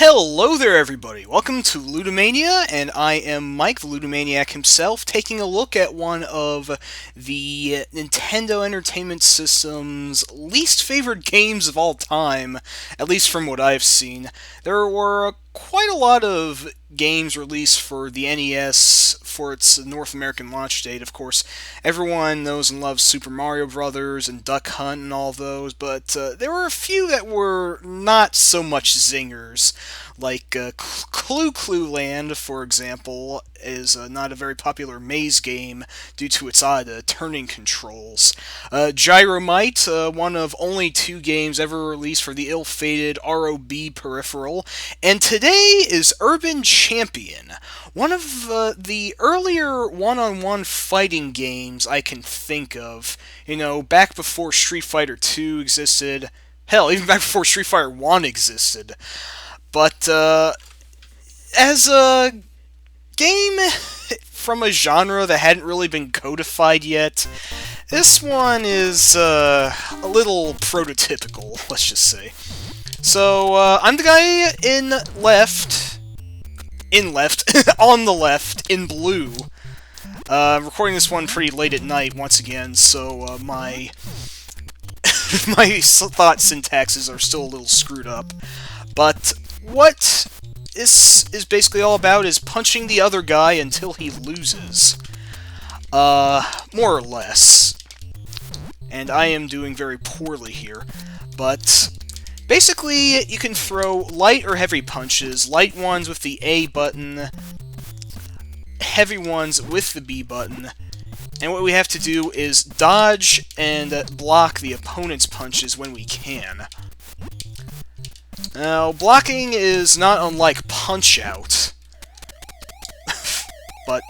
Hello there, everybody! Welcome to Ludumania, and I am Mike, the Ludumaniac himself, taking a look at one of the Nintendo Entertainment System's least favorite games of all time, at least from what I've seen. There were quite a lot of games released for the NES for its North American launch date. Of course, everyone knows and loves Super Mario Brothers and Duck Hunt and all those, but there were a few that were not so much zingers, like Clue Land, for example, is not a very popular maze game due to its odd turning controls. Gyromite, one of only two games ever released for the ill-fated ROB peripheral, and today is Urban Champion, one of the earlier one-on-one fighting games I can think of. You know, back before Street Fighter 2 existed, hell, even back before Street Fighter 1 existed. But, as a game from a genre that hadn't really been codified yet, this one is a little prototypical, let's just say. So, I'm the guy on the left, in blue. Recording this one pretty late at night, once again, so my my thought syntaxes are still a little screwed up. But what this is basically all about is punching the other guy until he loses. More or less. And I am doing very poorly here. But basically, you can throw light or heavy punches. Light ones with the A button, heavy ones with the B button. And what we have to do is dodge and block the opponent's punches when we can. Now, blocking is not unlike Punch-Out. But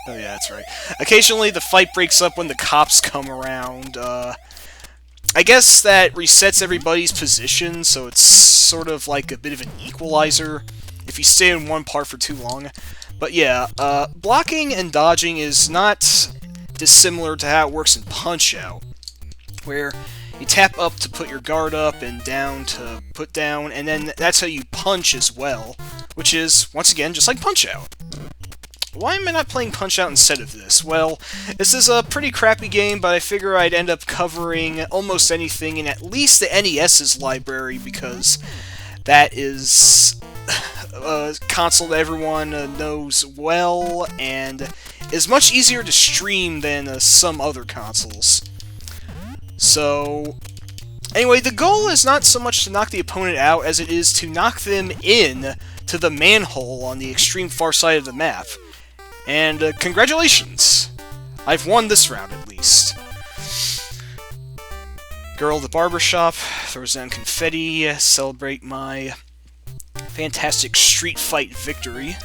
oh yeah, that's right. Occasionally the fight breaks up when the cops come around. I guess that resets everybody's position, so it's sort of like a bit of an equalizer if you stay in one part for too long. But yeah, blocking and dodging is not dissimilar to how it works in Punch-Out, where you tap up to put your guard up and down to put down, and then that's how you punch as well, which is, once again, just like Punch-Out. Why am I not playing Punch-Out instead of this? Well, this is a pretty crappy game, but I figure I'd end up covering almost anything in at least the NES's library, because that is a console that everyone knows well, and is much easier to stream than some other consoles. So, anyway, the goal is not so much to knock the opponent out as it is to knock them in to the manhole on the extreme far side of the map. And congratulations! I've won this round, at least. Girl at the barbershop throws down confetti, celebrate my fantastic street fight victory.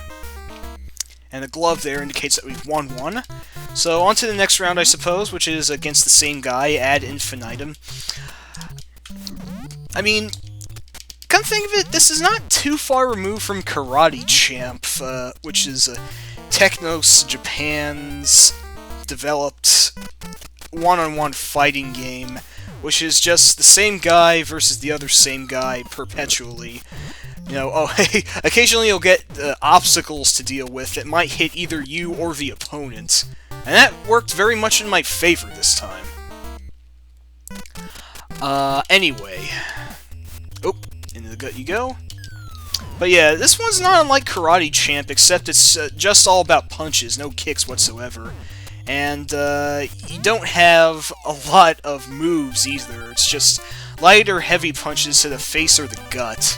And the glove there indicates that we've won one. So, on to the next round, I suppose, which is against the same guy, ad infinitum. I mean, come think of it, this is not too far removed from Karate Champ, which is Technos Japan's developed one-on-one fighting game, which is just the same guy versus the other same guy perpetually. You know, occasionally you'll get obstacles to deal with that might hit either you or the opponent. And that worked very much in my favor this time. Anyway. Oh, into the gut you go. But yeah, this one's not unlike Karate Champ, except it's just all about punches, no kicks whatsoever. And you don't have a lot of moves either. It's just light or heavy punches to the face or the gut.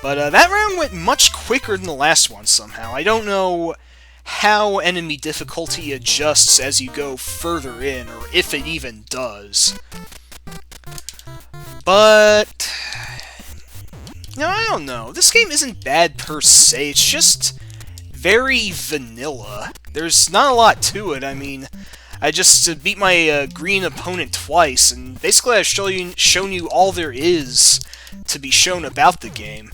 But that round went much quicker than the last one somehow. I don't know how enemy difficulty adjusts as you go further in, or if it even does. But no, I don't know. This game isn't bad per se, it's just very vanilla. There's not a lot to it. I mean, I just beat my green opponent twice, and basically I've shown you all there is to be shown about the game.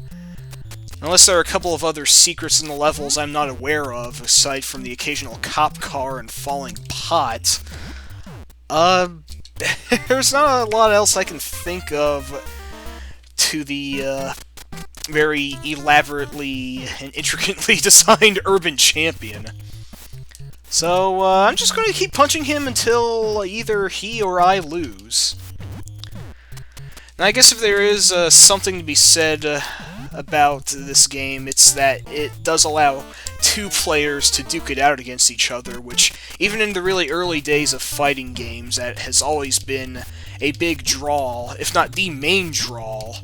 Unless there are a couple of other secrets in the levels I'm not aware of, aside from the occasional cop car and falling pot. There's not a lot else I can think of to the very elaborately and intricately designed urban champion. So, I'm just going to keep punching him until either he or I lose. Now, I guess if there is something to be said about this game, it's that it does allow two players to duke it out against each other, which, even in the really early days of fighting games, that has always been a big draw, if not the main draw,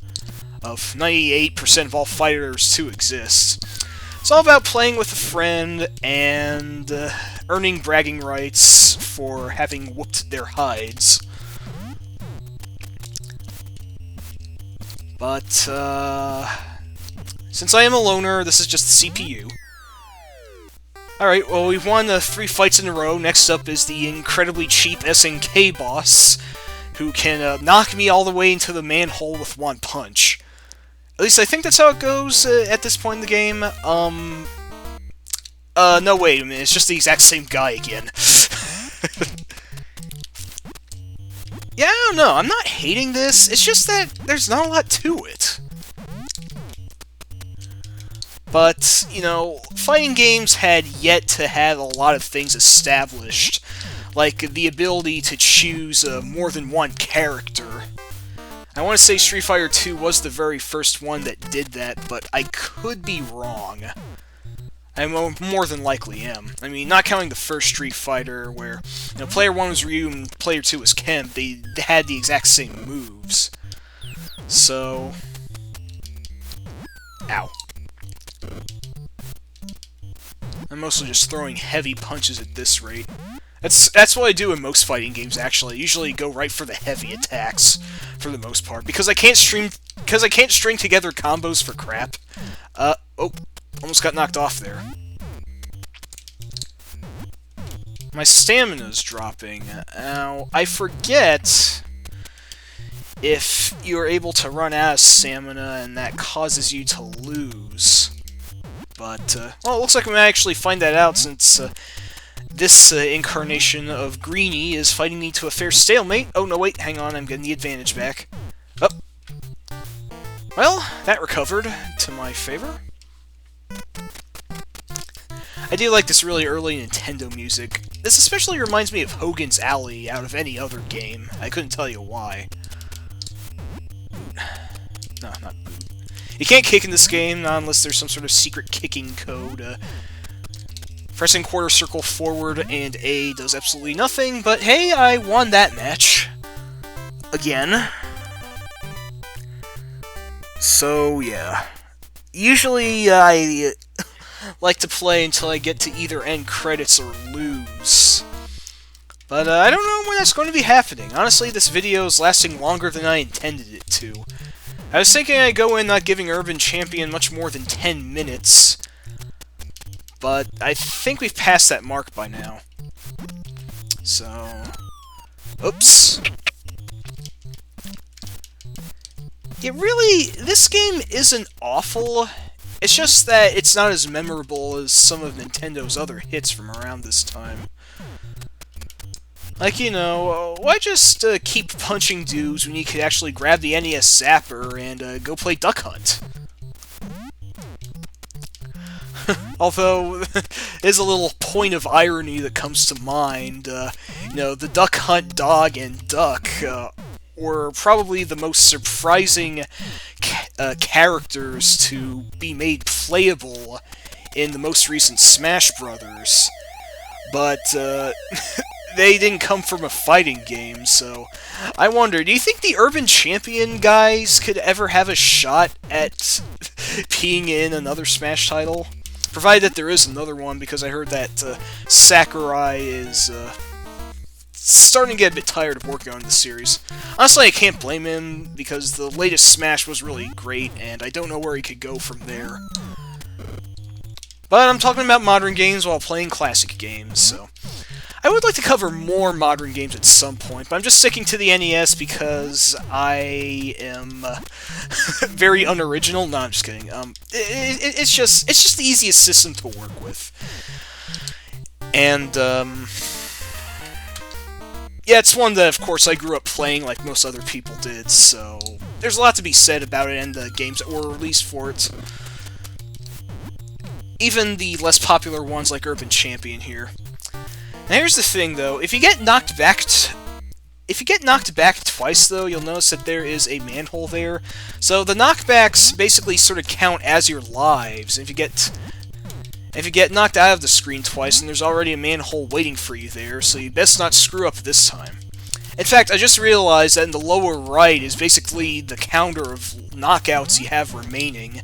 of 98% of all fighters to exist. It's all about playing with a friend and earning bragging rights for having whooped their hides. But, since I am a loner, this is just the CPU. Alright, well, we've won 3 fights in a row. Next up is the incredibly cheap SNK boss, who can knock me all the way into the manhole with one punch. At least I think that's how it goes at this point in the game. No, wait a minute, it's just the exact same guy again. Yeah, I don't know, I'm not hating this, it's just that there's not a lot to it. But, you know, fighting games had yet to have a lot of things established, like the ability to choose more than one character. I want to say Street Fighter 2 was the very first one that did that, but I could be wrong. I more than likely am. I mean, not counting the first Street Fighter, where player 1 was Ryu and player 2 was Ken, they had the exact same moves. So... Ow. I'm mostly just throwing heavy punches at this rate. That's what I do in most fighting games, actually. I usually go right for the heavy attacks, for the most part, because I can't string together combos for crap. Oh, almost got knocked off there. My stamina's dropping. Now, I forget if you're able to run out of stamina and that causes you to lose. But, well, it looks like we might actually find that out since, this incarnation of Greenie is fighting me to a fair stalemate. Oh, no, wait, hang on, I'm getting the advantage back. Oh. Well, that recovered to my favor. I do like this really early Nintendo music. This especially reminds me of Hogan's Alley out of any other game. I couldn't tell you why. No, not boot. You can't kick in this game, not unless there's some sort of secret kicking code. Pressing quarter circle forward and A does absolutely nothing, but hey, I won that match. Again. So, yeah. Usually, I like to play until I get to either end credits or lose. But, I don't know when that's going to be happening. Honestly, this video is lasting longer than I intended it to. I was thinking I'd go in not giving Urban Champion much more than 10 minutes. But I think we've passed that mark by now. So... Oops. Yeah, really, this game isn't awful. It's just that it's not as memorable as some of Nintendo's other hits from around this time. Like, you know, why just keep punching dudes when you could actually grab the NES Zapper and go play Duck Hunt? Although, there's a little point of irony that comes to mind. You know, the Duck Hunt dog and duck were probably the most surprising characters to be made playable in the most recent Smash Brothers. But, they didn't come from a fighting game, so... I wonder, do you think the Urban Champion guys could ever have a shot at being in another Smash title? Provided that there is another one, because I heard that Sakurai is starting to get a bit tired of working on the series. Honestly, I can't blame him, because the latest Smash was really great, and I don't know where he could go from there. But I'm talking about modern games while playing classic games, so... I would like to cover more modern games at some point, but I'm just sticking to the NES because I am very unoriginal. No, I'm just kidding. It's just the easiest system to work with, and yeah, it's one that, of course, I grew up playing like most other people did, so there's a lot to be said about it and the games that were released for it. Even the less popular ones like Urban Champion here. Now here's the thing, though. If you get knocked back twice, though, you'll notice that there is a manhole there. So the knockbacks basically sort of count as your lives. If you get knocked out of the screen twice, and there's already a manhole waiting for you there, so you best not screw up this time. In fact, I just realized that in the lower right is basically the counter of knockouts you have remaining.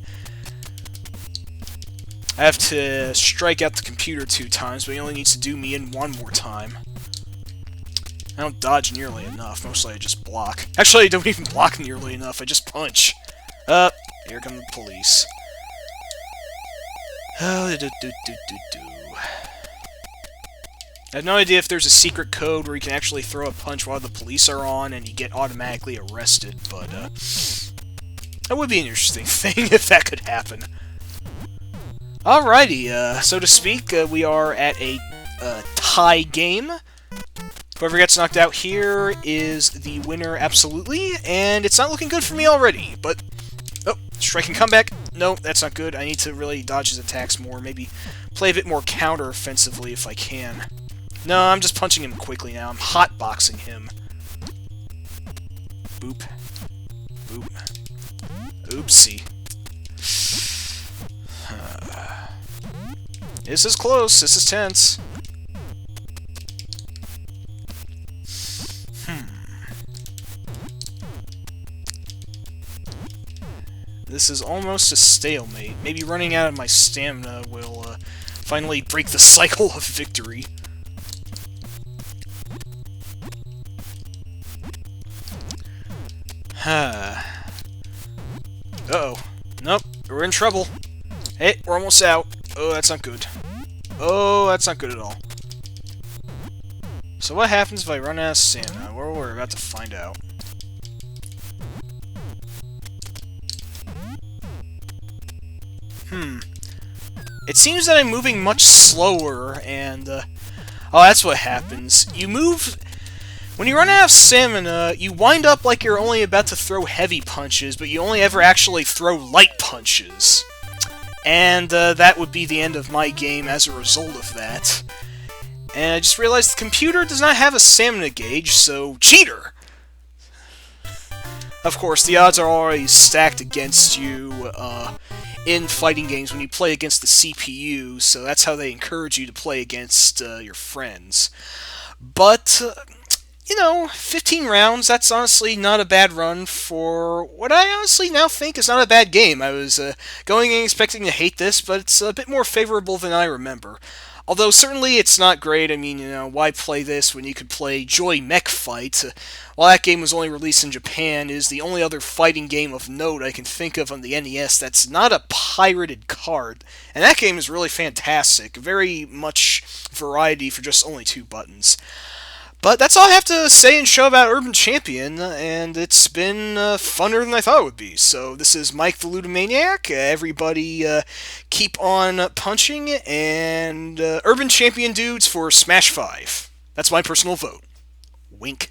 I have to strike out the computer 2 times, but he only needs to do me in 1 more time. I don't dodge nearly enough. Mostly I just block. Actually, I don't even block nearly enough. I just punch. Here come the police. I have no idea if there's a secret code where you can actually throw a punch while the police are on and you get automatically arrested, but, that would be an interesting thing if that could happen. Alrighty, so to speak, we are at a tie game. Whoever gets knocked out here is the winner, absolutely, and it's not looking good for me already, but... Oh, strike and comeback. No, that's not good. I need to really dodge his attacks more, maybe play a bit more counter-offensively if I can. No, I'm just punching him quickly now. I'm hotboxing him. Boop. Boop. Oopsie. This is close. This is tense. This is almost a stalemate. Maybe running out of my stamina will finally break the cycle of victory. Uh-oh. Nope, we're in trouble. Hey, we're almost out. Oh, that's not good. Oh, that's not good at all. So what happens if I run out of stamina? Well, we're about to find out. It seems that I'm moving much slower, and, oh, that's what happens. You move... When you run out of stamina, you wind up like you're only about to throw heavy punches, but you only ever actually throw light punches. And, that would be the end of my game as a result of that. And I just realized the computer does not have a stamina gauge, so cheater! Of course, the odds are already stacked against you, in fighting games when you play against the CPU, so that's how they encourage you to play against your friends. But, you know, 15 rounds, that's honestly not a bad run for what I honestly now think is not a bad game. I was going in expecting to hate this, but it's a bit more favorable than I remember. Although, certainly it's not great. I mean, you know, why play this when you could play Joy Mech Fight? While that game was only released in Japan, it is the only other fighting game of note I can think of on the NES that's not a pirated card. And that game is really fantastic. Very much variety for just only 2 buttons. But that's all I have to say and show about Urban Champion, and it's been funner than I thought it would be. So this is Mike the Ludumaniac. Everybody keep on punching, and Urban Champion dudes for Smash 5. That's my personal vote. Wink.